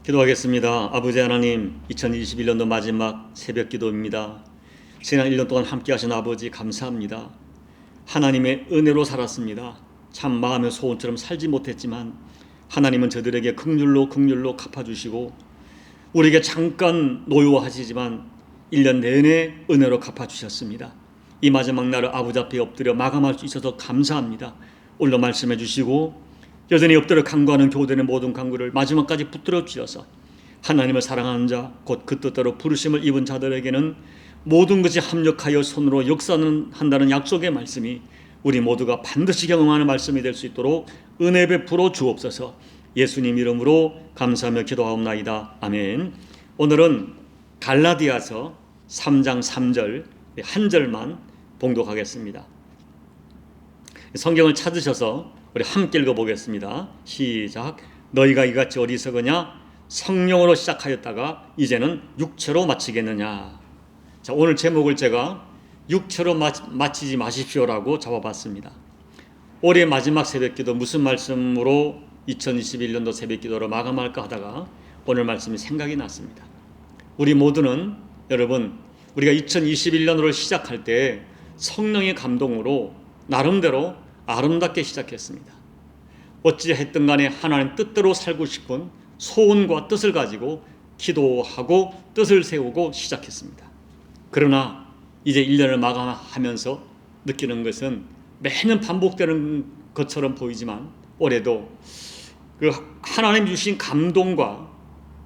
기도하겠습니다. 아버지 하나님, 2021년도 마지막 새벽 기도입니다. 지난 1년 동안 함께 하신 아버지 감사합니다. 하나님의 은혜로 살았습니다. 참 마음의 소원처럼 살지 못했지만 하나님은 저들에게 긍휼로 갚아주시고 우리에게 잠깐 노여워하시지만 1년 내내 은혜로 갚아주셨습니다. 이 마지막 날을 아버지 앞에 엎드려 마감할 수 있어서 감사합니다. 오늘도 말씀해 주시고 여전히 엎드려 간구하는 교우들의 모든 간구를 마지막까지 붙들어 주셔서 하나님을 사랑하는 자, 곧 그 뜻대로 부르심을 입은 자들에게는 모든 것이 합력하여 손으로 역사한다는 약속의 말씀이 우리 모두가 반드시 경험하는 말씀이 될 수 있도록 은혜 베풀어 주옵소서. 예수님 이름으로 감사하며 기도하옵나이다. 아멘. 오늘은 갈라디아서 3장 3절 한 절만 봉독하겠습니다. 성경을 찾으셔서 우리 함께 읽어보겠습니다. 시작. 너희가 이같이 어리석으냐? 성령으로 시작하였다가 이제는 육체로 마치겠느냐? 자, 오늘 제목을 제가 육체로 마치지 마십시오라고 잡아봤습니다. 올해 마지막 새벽기도 무슨 말씀으로 2021년도 새벽기도를 마감할까 하다가 오늘 말씀이 생각이 났습니다. 우리 모두는 여러분, 우리가 2021년으로 시작할 때 성령의 감동으로 나름대로 아름답게 시작했습니다. 어찌했든 간에 하나님 뜻대로 살고 싶은 소원과 뜻을 가지고 기도하고 뜻을 세우고 시작했습니다. 그러나 이제 1년을 마감하면서 느끼는 것은 매년 반복되는 것처럼 보이지만 올해도 그 하나님 주신 감동과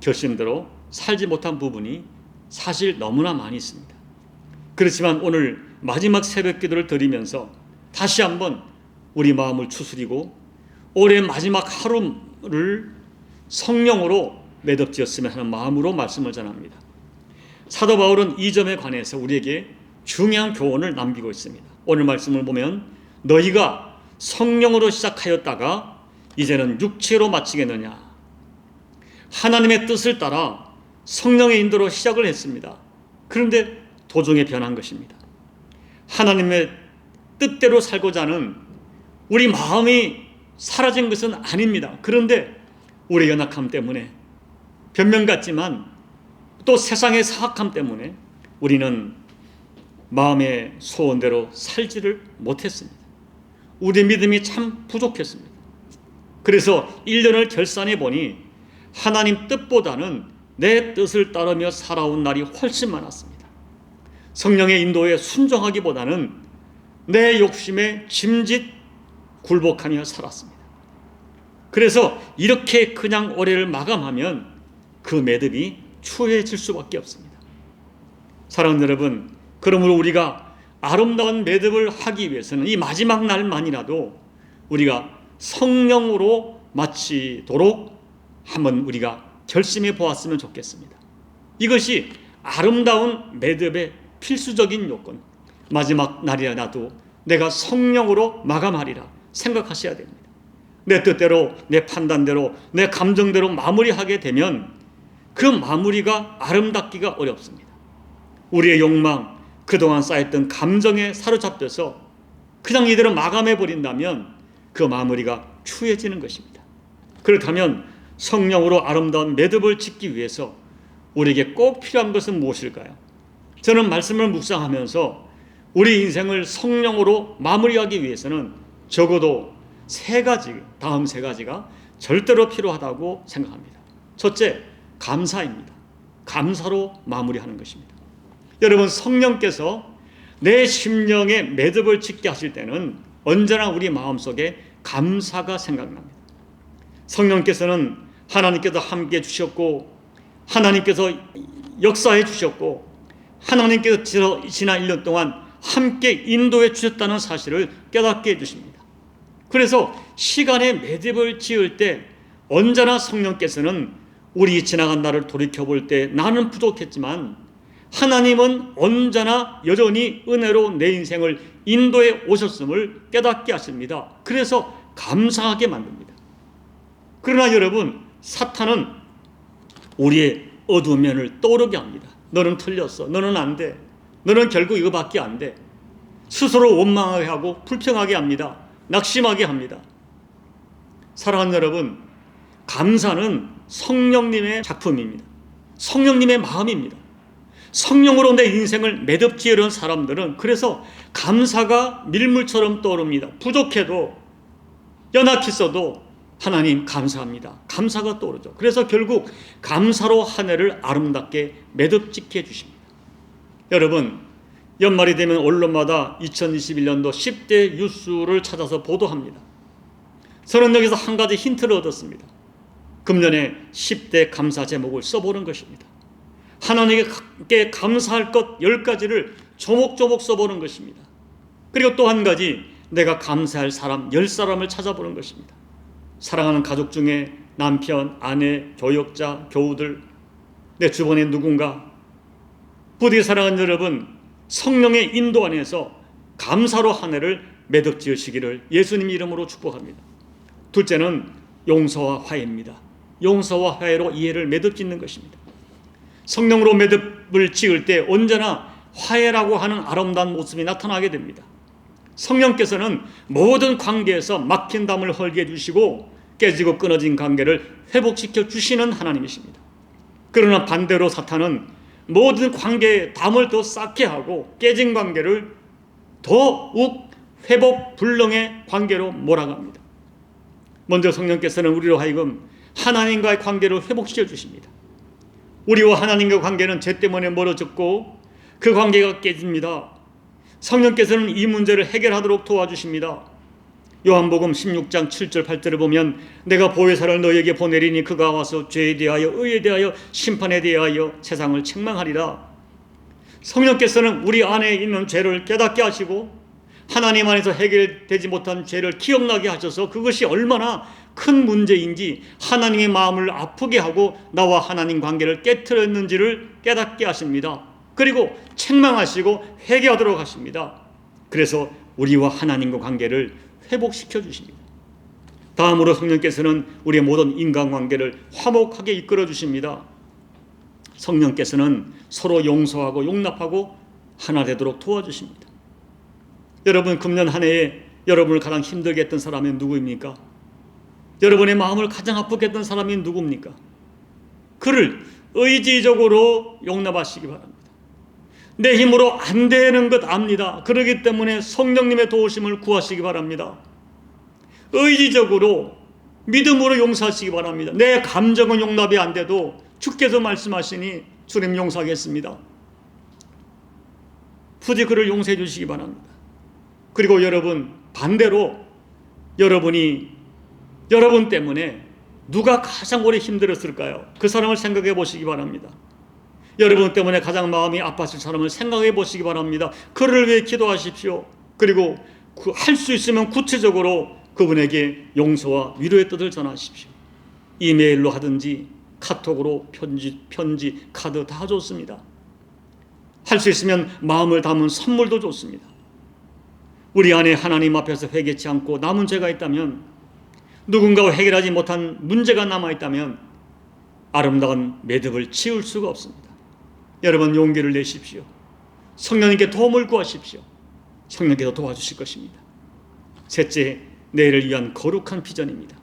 결심대로 살지 못한 부분이 사실 너무나 많이 있습니다. 그렇지만 오늘 마지막 새벽 기도를 드리면서 다시 한번 우리 마음을 추스리고 올해 마지막 하루를 성령으로 매듭지었으면 하는 마음으로 말씀을 전합니다. 사도 바울은 이 점에 관해서 우리에게 중요한 교훈을 남기고 있습니다. 오늘 말씀을 보면 너희가 성령으로 시작하였다가 이제는 육체로 마치겠느냐? 하나님의 뜻을 따라 성령의 인도로 시작을 했습니다. 그런데 도중에 변한 것입니다. 하나님의 뜻대로 살고자 하는 우리 마음이 사라진 것은 아닙니다. 그런데 우리의 연약함 때문에 변명 같지만 또 세상의 사악함 때문에 우리는 마음의 소원대로 살지를 못했습니다. 우리 믿음이 참 부족했습니다. 그래서 1년을 결산해 보니 하나님 뜻보다는 내 뜻을 따르며 살아온 날이 훨씬 많았습니다. 성령의 인도에 순종하기보다는 내 욕심에 짐짓 굴복하며 살았습니다. 그래서 이렇게 그냥 올해를 마감하면 그 매듭이 추해질 수밖에 없습니다. 사랑하는 여러분, 그러므로 우리가 아름다운 매듭을 하기 위해서는 이 마지막 날만이라도 우리가 성령으로 마치도록 한번 우리가 결심해 보았으면 좋겠습니다. 이것이 아름다운 매듭의 필수적인 요건, 마지막 날이라도 내가 성령으로 마감하리라 생각하셔야 됩니다. 내 뜻대로, 내 판단대로, 내 감정대로 마무리하게 되면 그 마무리가 아름답기가 어렵습니다. 우리의 욕망, 그동안 쌓였던 감정에 사로잡혀서 그냥 이대로 마감해버린다면 그 마무리가 추해지는 것입니다. 그렇다면 성령으로 아름다운 매듭을 짓기 위해서 우리에게 꼭 필요한 것은 무엇일까요? 저는 말씀을 묵상하면서 우리 인생을 성령으로 마무리하기 위해서는 적어도 다음 세 가지가 절대로 필요하다고 생각합니다. 첫째, 감사입니다. 감사로 마무리하는 것입니다. 여러분, 성령께서 내 심령에 매듭을 짓게 하실 때는 언제나 우리 마음속에 감사가 생각납니다. 성령께서는 하나님께서 함께 주셨고 하나님께서 역사해 주셨고 하나님께서 지난 1년 동안 함께 인도해 주셨다는 사실을 깨닫게 해주십니다. 그래서 시간에 매듭을 지을 때 언제나 성령께서는 우리 지나간 날을 돌이켜볼 때 나는 부족했지만 하나님은 언제나 여전히 은혜로 내 인생을 인도해 오셨음을 깨닫게 하십니다. 그래서 감사하게 만듭니다. 그러나 여러분, 사탄은 우리의 어두운 면을 떠오르게 합니다. 너는 틀렸어. 너는 안 돼. 너는 결국 이거밖에 안 돼. 스스로 원망하게 하고 불평하게 합니다. 낙심하게 합니다. 사랑하는 여러분, 감사는 성령님의 작품입니다. 성령님의 마음입니다. 성령으로 내 인생을 매듭지으려는 사람들은 그래서 감사가 밀물처럼 떠오릅니다. 부족해도 연약했어도 하나님 감사합니다. 감사가 떠오르죠. 그래서 결국 감사로 한 해를 아름답게 매듭짓게 해주십니다. 여러분, 연말이 되면 언론마다 2021년도 10대 뉴스를 찾아서 보도합니다. 저는 여기서 한 가지 힌트를 얻었습니다. 금년에 10대 감사 제목을 써보는 것입니다. 하나님께 감사할 것 10가지를 조목조목 써보는 것입니다. 그리고 또 한 가지, 내가 감사할 사람 10사람을 찾아보는 것입니다. 사랑하는 가족 중에 남편, 아내, 교역자, 교우들, 내 주변에 누군가, 부디 사랑하는 여러분, 성령의 인도 안에서 감사로 한 해를 매듭지으시기를 예수님 이름으로 축복합니다. 둘째는 용서와 화해입니다. 용서와 화해로 이 해를 매듭짓는 것입니다. 성령으로 매듭을 지을 때 언제나 화해라고 하는 아름다운 모습이 나타나게 됩니다. 성령께서는 모든 관계에서 막힌 담을 헐게 해주시고 깨지고 끊어진 관계를 회복시켜 주시는 하나님이십니다. 그러나 반대로 사탄은 모든 관계에 담을 더 쌓게 하고 깨진 관계를 더욱 회복 불능의 관계로 몰아갑니다. 먼저 성령께서는 우리로 하여금 하나님과의 관계를 회복시켜 주십니다. 우리와 하나님과의 관계는 죄 때문에 멀어졌고 그 관계가 깨집니다. 성령께서는 이 문제를 해결하도록 도와주십니다. 요한복음 16장 7절 8절을 보면 내가 보혜사를 너희에게 보내리니 그가 와서 죄에 대하여 의에 대하여 심판에 대하여 세상을 책망하리라. 성령께서는 우리 안에 있는 죄를 깨닫게 하시고 하나님 안에서 해결되지 못한 죄를 기억나게 하셔서 그것이 얼마나 큰 문제인지 하나님의 마음을 아프게 하고 나와 하나님 관계를 깨트렸는지를 깨닫게 하십니다. 그리고 책망하시고 회개하도록 하십니다. 그래서 우리와 하나님과 관계를 회복시켜 주십니다. 다음으로 성령께서는 우리의 모든 인간관계를 화목하게 이끌어 주십니다. 성령께서는 서로 용서하고 용납하고 하나 되도록 도와주십니다. 여러분, 금년 한 해에 여러분을 가장 힘들게 했던 사람이 누구입니까? 여러분의 마음을 가장 아프게 했던 사람이 누굽니까? 그를 의지적으로 용납하시기 바랍니다. 내 힘으로 안 되는 것 압니다. 그렇기 때문에 성령님의 도우심을 구하시기 바랍니다. 의지적으로 믿음으로 용서하시기 바랍니다. 내 감정은 용납이 안 돼도 주께서 말씀하시니 주님 용서하겠습니다. 부디 그를 용서해 주시기 바랍니다. 그리고 여러분, 반대로 여러분 때문에 누가 가장 오래 힘들었을까요? 그 사람을 생각해 보시기 바랍니다. 여러분 때문에 가장 마음이 아팠을 사람을 생각해 보시기 바랍니다. 그를 위해 기도하십시오. 그리고 할 수 있으면 구체적으로 그분에게 용서와 위로의 뜻을 전하십시오. 이메일로 하든지 카톡으로 편지, 카드 다 좋습니다. 할 수 있으면 마음을 담은 선물도 좋습니다. 우리 안에 하나님 앞에서 회개치 않고 남은 죄가 있다면, 누군가와 해결하지 못한 문제가 남아있다면 아름다운 매듭을 지을 수가 없습니다. 여러분, 용기를 내십시오. 성령님께 도움을 구하십시오. 성령께서 도와주실 것입니다. 셋째, 내일을 위한 거룩한 비전입니다.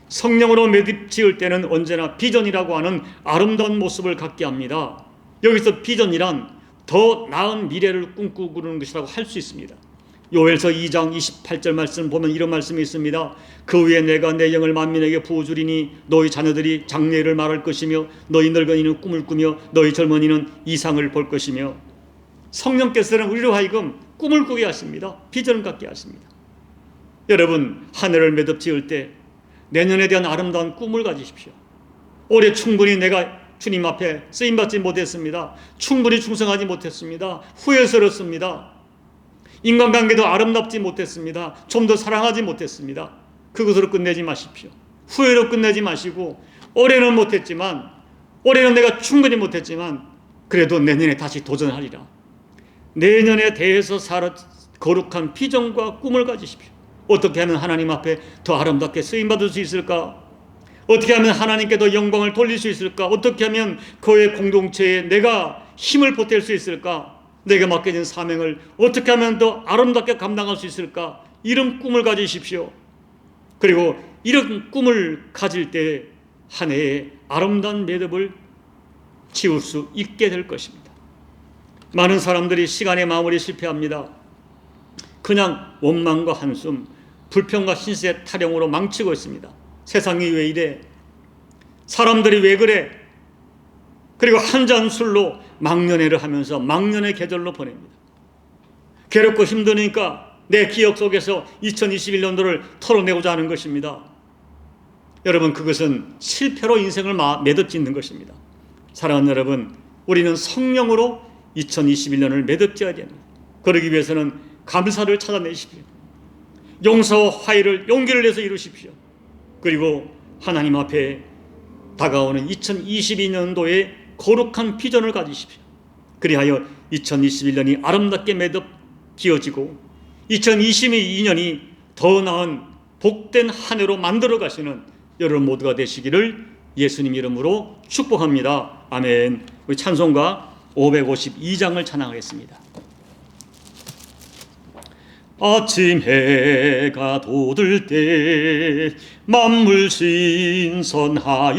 성령으로 매듭 지을 때는 언제나 비전이라고 하는 아름다운 모습을 갖게 합니다. 여기서 비전이란 더 나은 미래를 꿈꾸는 것이라고 할 수 있습니다. 요엘서 2장 28절 말씀 보면 이런 말씀이 있습니다. 그 후에 내가 내 영을 만민에게 부어주리니 너희 자녀들이 장래를 말할 것이며 너희 늙은이는 꿈을 꾸며 너희 젊은이는 이상을 볼 것이며, 성령께서는 우리로 하여금 꿈을 꾸게 하십니다. 비전을 갖게 하십니다. 여러분, 한 해를 매듭 지을 때 내년에 대한 아름다운 꿈을 가지십시오. 올해 충분히 내가 주님 앞에 쓰임받지 못했습니다. 충분히 충성하지 못했습니다. 후회스럽습니다. 인간관계도 아름답지 못했습니다. 좀 더 사랑하지 못했습니다. 그것으로 끝내지 마십시오. 후회로 끝내지 마시고, 올해는 못했지만, 올해는 내가 충분히 못했지만 그래도 내년에 다시 도전하리라. 내년에 대해서 거룩한 비전과 꿈을 가지십시오. 어떻게 하면 하나님 앞에 더 아름답게 쓰임받을 수 있을까? 어떻게 하면 하나님께 더 영광을 돌릴 수 있을까? 어떻게 하면 교회 공동체에 내가 힘을 보탤 수 있을까? 내가 맡겨진 사명을 어떻게 하면 더 아름답게 감당할 수 있을까? 이런 꿈을 가지십시오. 그리고 이런 꿈을 가질 때 한 해의 아름다운 매듭을 지을 수 있게 될 것입니다. 많은 사람들이 시간의 마무리에 실패합니다. 그냥 원망과 한숨, 불평과 신세의 타령으로 망치고 있습니다. 세상이 왜 이래? 사람들이 왜 그래? 그리고 한 잔 술로 망년회를 하면서 망년의 계절로 보냅니다. 괴롭고 힘드니까 내 기억 속에서 2021년도를 털어내고자 하는 것입니다. 여러분, 그것은 실패로 인생을 매듭 짓는 것입니다. 사랑하는 여러분, 우리는 성령으로 2021년을 매듭 지어야 됩니다. 그러기 위해서는 감사를 찾아내십시오. 용서와 화해를 용기를 내서 이루십시오. 그리고 하나님 앞에 다가오는 2022년도에 거룩한 비전을 가지십시오. 그리하여 2021년이 아름답게 매듭 지어지고 2022년이 더 나은 복된 한 해로 만들어 가시는 여러분 모두가 되시기를 예수님 이름으로 축복합니다. 아멘. 우리 찬송가 552장을 찬양하겠습니다. 아침 해가 돋을 때 만물 신선하여라.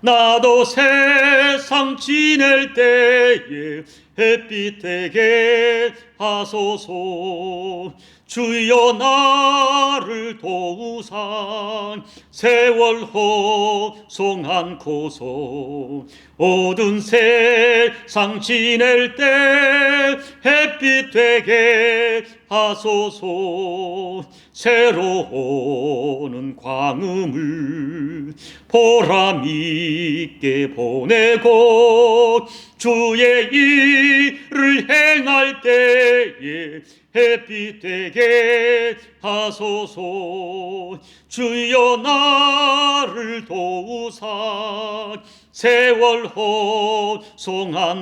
나도 세상 지낼 때에 햇빛 되게 하소서. 주여 나를 도우사 세월 호송한고소. 어두운 세상 지낼 때 햇빛 되게 하소서. 새로운 광음을 보람 있게 보내고 주의 일을 행할 때에 햇빛 되게 하소서. 주여 나를 도우사 세월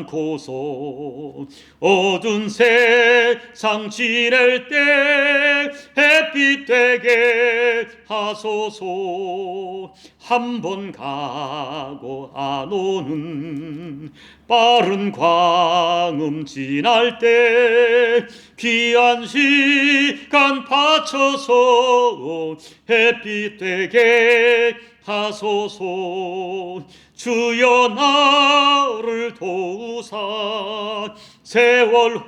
호송한고소. 어두운 세상 지낼 때 햇빛 되게 하소서. 한 번 가고 안 오는 빠른 광음 지날 때 귀한 시간 바쳐서 햇빛 되게 하소서. 주여 나를 도우사 세월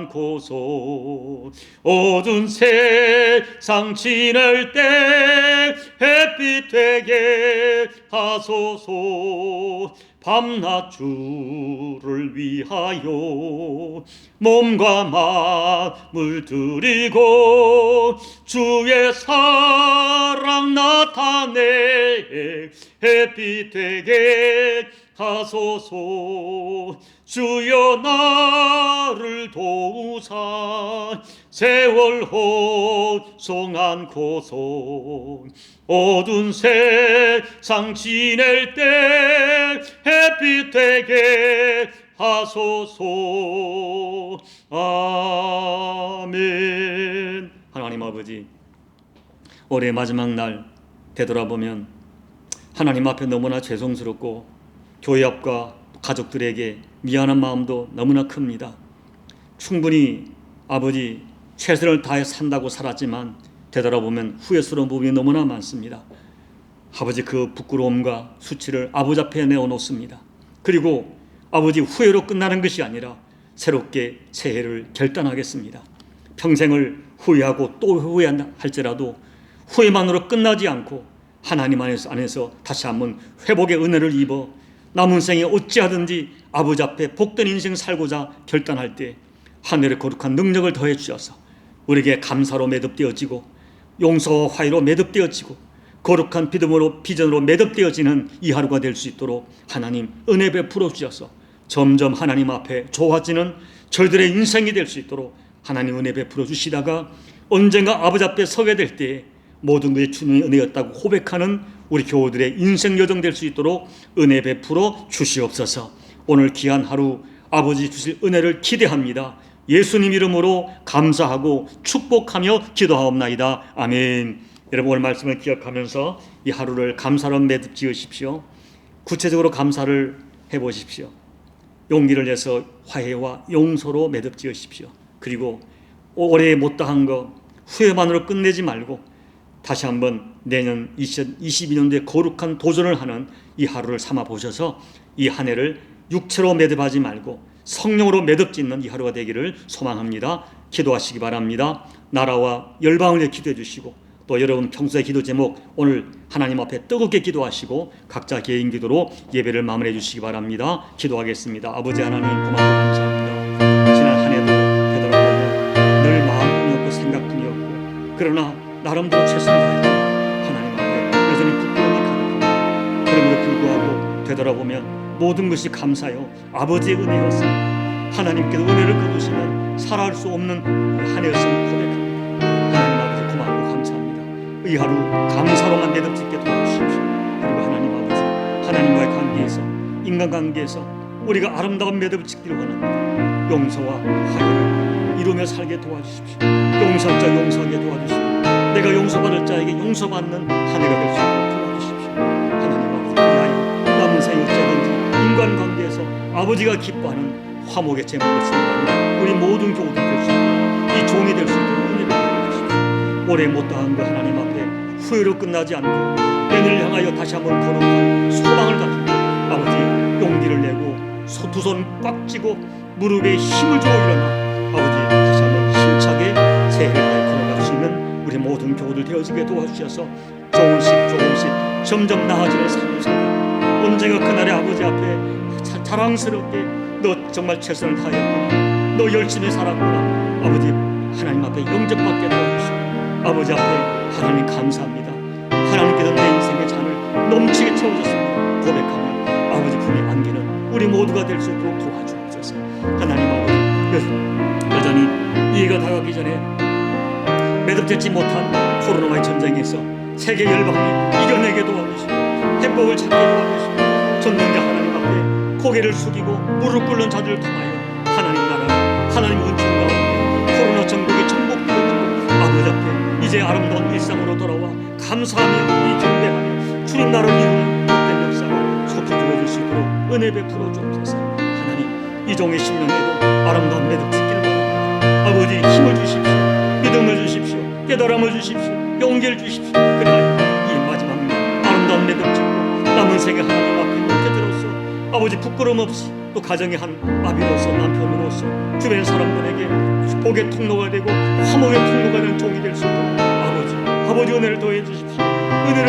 호송한고소. 어두운 세상 지낼 때 햇빛 되게 하소서. 밤낮 주를 위하여 몸과 마음을 드리고 주의 사랑 나타내 햇빛 되게 하소서. 주여 나를 도우사 세월 호송한고소. 어두운 세상 지낼 때 햇빛 되게 하소서. 아멘. 하나님 아버지, 올해 마지막 날 되돌아보면 하나님 앞에 너무나 죄송스럽고 교회 앞과 가족들에게 미안한 마음도 너무나 큽니다. 충분히 아버지 최선을 다해 산다고 살았지만 되돌아보면 후회스러운 부분이 너무나 많습니다. 아버지, 그 부끄러움과 수치를 아버지 앞에 내어놓습니다. 그리고 아버지, 후회로 끝나는 것이 아니라 새롭게 새해를 결단하겠습니다. 평생을 후회하고 또 후회할지라도 후회만으로 끝나지 않고 하나님 안에서 다시 한번 회복의 은혜를 입어 남은 생에 어찌하든지 아버지 앞에 복된 인생 살고자 결단할 때 하늘의 거룩한 능력을 더해 주셔서 우리에게 감사로 매듭되어지고 용서와 화해로 매듭되어지고 거룩한 비전으로 매듭되어지는 이 하루가 될 수 있도록 하나님 은혜 베풀어 주셔서 점점 하나님 앞에 좋아지는 저희들의 인생이 될 수 있도록 하나님 은혜 베풀어 주시다가 언젠가 아버지 앞에 서게 될 때 모든 것이 주님의 은혜였다고 고백하는 우리 교우들의 인생 여정 될 수 있도록 은혜 베풀어 주시옵소서. 오늘 귀한 하루 아버지 주실 은혜를 기대합니다. 예수님 이름으로 감사하고 축복하며 기도하옵나이다. 아멘. 여러분, 오늘 말씀을 기억하면서 이 하루를 감사로 매듭 지으십시오. 구체적으로 감사를 해보십시오. 용기를 내서 화해와 용서로 매듭 지으십시오. 그리고 올해 못다한 거 후회만으로 끝내지 말고 다시 한번 내년 2022년도에 거룩한 도전을 하는 이 하루를 삼아 보셔서 이 한 해를 육체로 매듭하지 말고 성령으로 매듭 짓는 이 하루가 되기를 소망합니다. 기도하시기 바랍니다. 나라와 열방을 위해 기도해 주시고 또 여러분 평소의 기도 제목 오늘 하나님 앞에 뜨겁게 기도하시고 각자 개인 기도로 예배를 마무리해 주시기 바랍니다. 기도하겠습니다. 아버지 하나님 고맙고 감사합니다. 지난 한 해도 되돌아보면 늘 마음뿐이었고 생각뿐이었고 그러나 나름대로 최선을 다했죠. 하나님 앞에 여전히 부끄러움이 가득합니다. 그럼에도 불구하고 되돌아보면 모든 것이 감사요 아버지의 은혜였습니다. 하나님께서 은혜를 거두시면 살아갈 수 없는 한 해였음을 고백합니다. 하나님 아버지 고맙고 감사합니다. 이 하루 감사로만 매듭짓게 도와주십시오. 그리고 하나님 아버지 하나님과의 관계에서 인간관계에서 우리가 아름다운 매듭을 짓기를 원합니다. 용서와 화해를 이루며 살게 도와주십시오. 용서할 자 용서하게 도와주시고 내가 용서받을 자에게 용서받는 한 해가 될 수 있도록 도와주십시오. 하나님 아버지 그리하여 남은 생에 어찌하든지 인간관계에서 아버지가 기뻐하는 화목의 제목을 쓴다면 우리 모든 교우들 될 수 있고 이 종이 될 수 있도록 은혜를 베풀어주십시오. 오래 못다한 것 하나님 앞에 후회로 끝나지 않고 내년을 향하여 다시 한번 거룩한 소망을 가지고 아버지 용기를 내고 두 손 꽉 쥐고 무릎에 힘을 주고 일어나 아버지 다시 한번 힘차게 새해를 걸어갈 수 있는 우리 모든 교우들 되어지게 도와주셔서 조금씩 점점 나아지는 삶을 살고 언젠가 그날의 아버지 앞에 자랑스럽게 너 정말 최선을 다했구나 너 열심히 살았구나 아버지 하나님 앞에 영접받게 도와주시고 아버지 앞에 하나님 감사합니다. 하나님께서 내 인생의 잔을 넘치게 채워줬습니다 고백하면 아버지 품에 안기는 우리 모두가 될 수 있도록 도와주옵소서. 하나님 아버지 여전히 이해가 다가기 전에 매듭짓지 못한 코로나와의 전쟁에서 세계 열방이 이겨내게 도와주시고 행복을 찾게 도와주시고 전능자 하나님 앞에 고개를 숙이고 무릎 꿇는 자들을 통하여 하나님 나라 하나님 은총 가운데 코로나 전국이 정복되어지고 아버지 앞에 이제 아름다운 일상으로 돌아와 감사하며 경배하며 주님 나라를 이루는 복된 역사를 속히 주어줄 수 있도록 은혜 베풀어 주옵소서. 하나님 이 종의 심령에도 아름다운 매듭 짓기를 바랍니다. 아버지 힘을 주십시오. 믿음을 주십시오. 깨달음을 주십시오. 용기를 주십시오. 그러나 이 마지막 아름다운 매듭 짓고 남은 생에 하나님 앞에 목회자로서 아버지 부끄러움 없이 또 가정의 한 아비로서 남편으로서 주변 사람들에게 복의 통로가 되고 화목의 통로가 되는 종이 될 수 있도록 아버지 은혜를 더해 주십시오. 은혜를